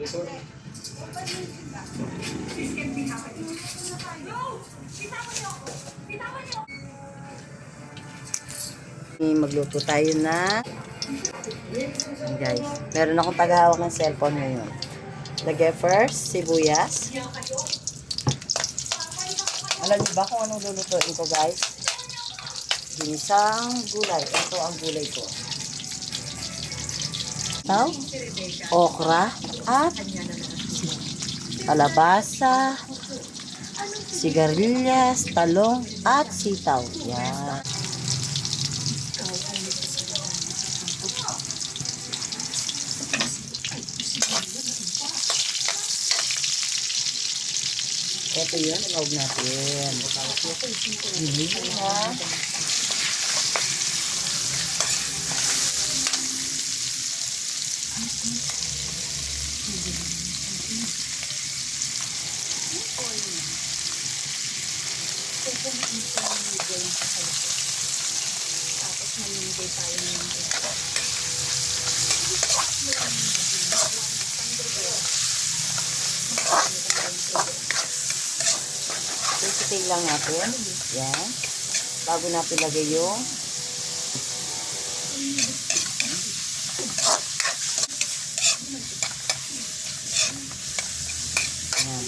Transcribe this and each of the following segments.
Magluto tayo na. Guys, meron akong paghahawak ng cellphone ngayon. Lagay first, sibuyas. Alam niyo ba kung anong lulutuin ko, guys? Ginisang gulay. Ito ang gulay ko. Okra at kalabasa, sigarilyas, talong at sitaw. Yan. Ito yun, ilawag natin. Tapos maninigay tayo ng Sisipin lang natin. Yan. Bago natin lagay yung yan.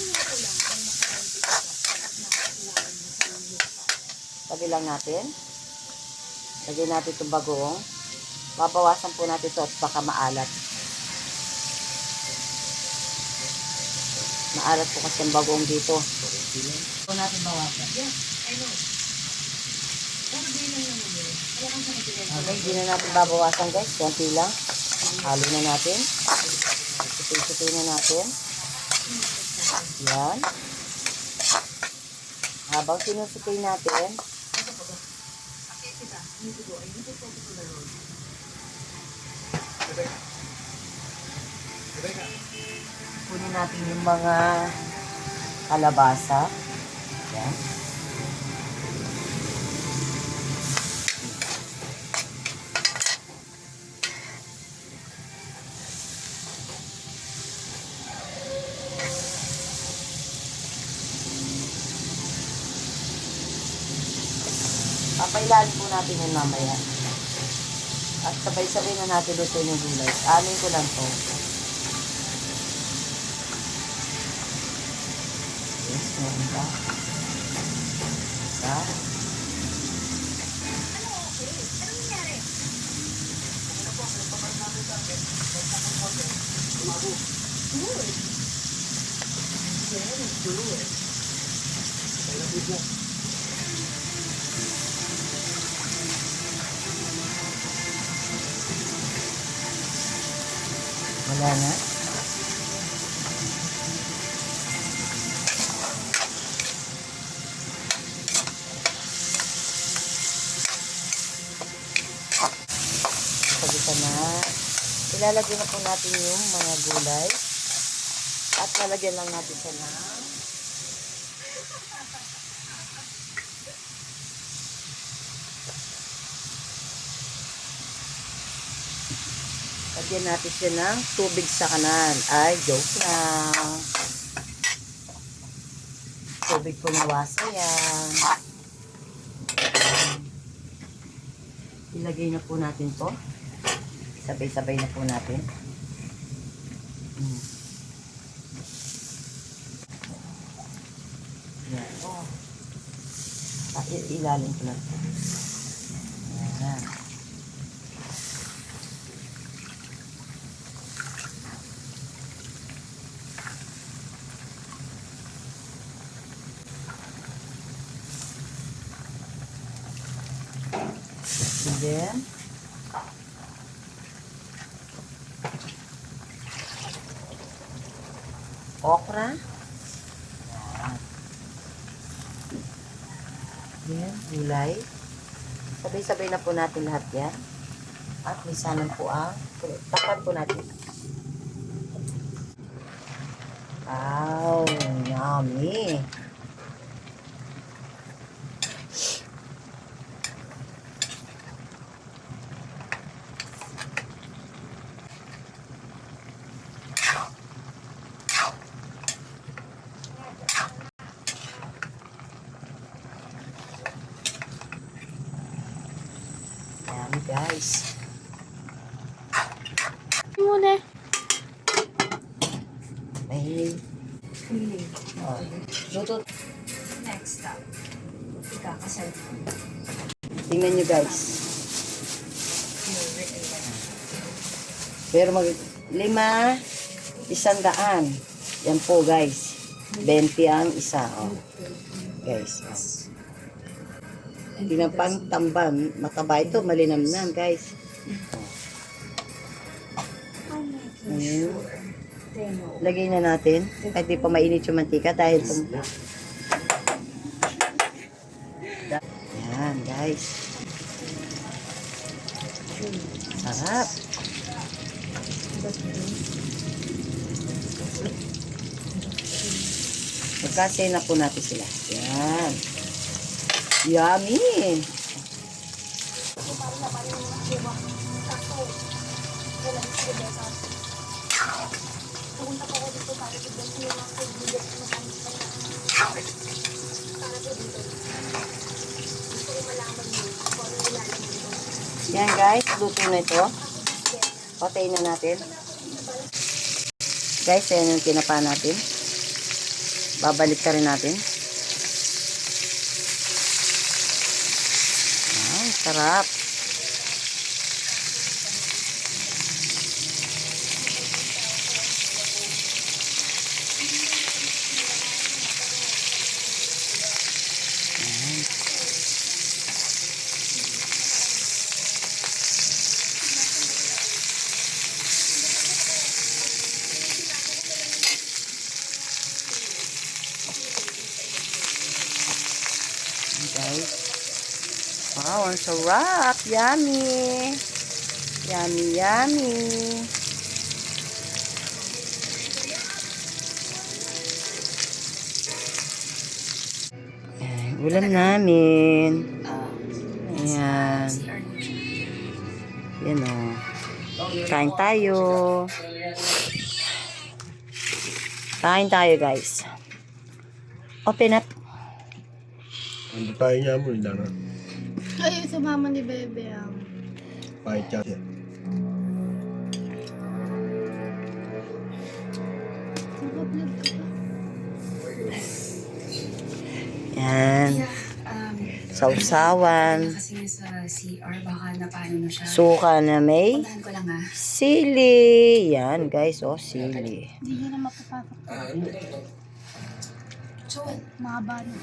Tabi lang natin. Lagay natin itong bagoong. Babawasan po natin ito at baka maalat. Maalat po kasi ang bagoong dito. Ito natin bawasan. Okay, hindi na natin babawasan, guys. Konti lang. Halo na natin. Sipin na natin. Yan. Habang sinusipin natin, kunin natin yung mga kalabasa. Yan. Papailalim po natin yung mamaya. At sabay-sabay na natin luto yung gulay. Anin ko lang po. Yes, meron ba? Isa. Wala na. Pagitan na. Ilalagay na po natin yung mga gulay. At lalagyan lang natin siya na. Lagyan natin siya ng tubig sa kanan. Ay, joke lang. Tubig po na wasa yan. Ilagay na po natin to. Sabay-sabay na po natin. Yan. Oh. Ilalim ko lang po. Yan. And then, okra. Yan, gulay. Sabay-sabay na po natin lahat yan. At misanan po ang, takpan po natin. Wow, yummy. guys. Muna. May... Oh. Luto. Next stop. Ikakasal. Tingnan nyo guys. Pero mag 5, 100. Yan po guys. 20 ang isa. Oh. Guys. Oh. Pinapang tamban. Mataba ito. Malinamnam guys. Ayan. Lagay na natin. Kahit di pa mainit yung mantika dahil yan guys. Sarap. Magkasay na po natin sila. Yan. Yummy. Yan guys, luto na ito. Patayin na natin. Guys, ayan yung tinapa natin. Babalik ka rin natin. Ay, sarap. Guys. Wow, ang sarap. Yummy. Yummy, yummy. Ulam namin. Ayan. Yan o. Kain tayo. Kain tayo guys. Open up. Ang tayo niya mo, hindi na. Ay, sumama ni Bebe ang. Pahit siya. Yan. Sausawan. Kasi nga sa CR, baka na paano na siya. Suka na may Puntahan ko lang ah. sili. Yan guys, oh sili. Hindi niya na mapapasok. So, mahaba na.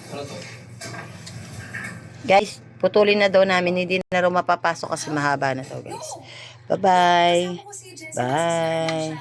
Guys, putulin na daw namin. Hindi na raw mapapasok kasi mahaba na to guys. Bye-bye. Bye.